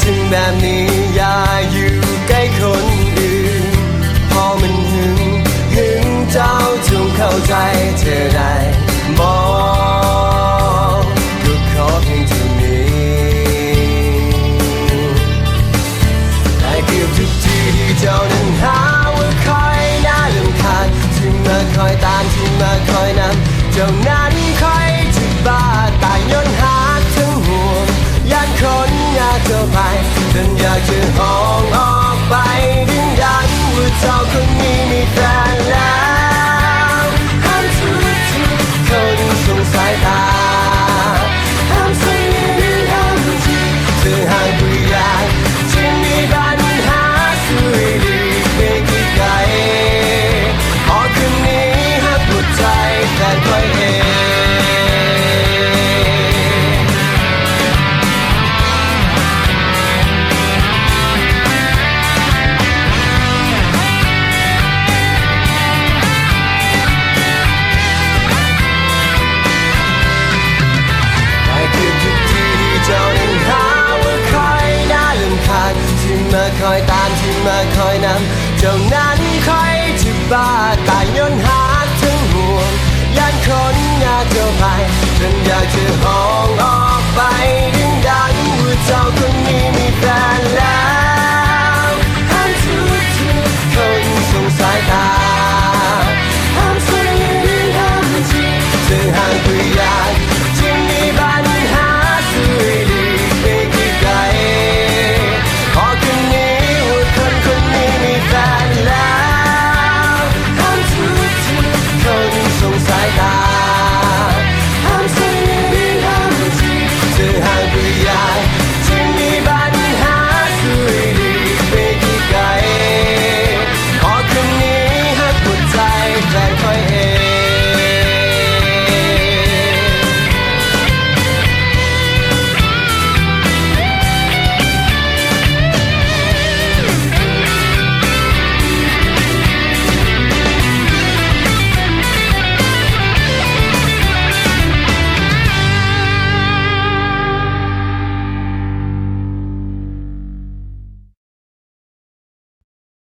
ถึงแบบนี้อย่าอยู่ใกล้คนอื่นพอมันหึงเจ้าจงเข้าใจเธอได้บอกก็ขอเพียงเท่านี้แต่เกือบทุกทีที่เจ้านั้นหาว่าคอยน่ารำคาญที่มาคอยตามที่มาคอยนำเจ้านั้นคอยจะบ้าตายย้อนหาทั้งห่วงอยากคนอยากเธอไปจนอยากจะห้องออกไปดึงดันว่าเจ้าคนนี้มีแฟนแล้วห้ามทุกคนส่งสายตาห้ามส่งยิ้มห้ามทีเธอหากผู้ใหญ่ที่มีปัญหาสุยดีไม่กี่ไกลพอคืนนี้หักหัวใจแต่คอยเองมาคอยตามที่มาคอยนำเจ้านั้นคอยที่บ้าตายย้อนหาทั้งห่วงยันคนอยากเจ้าไปจนอยากจะห้องออกไป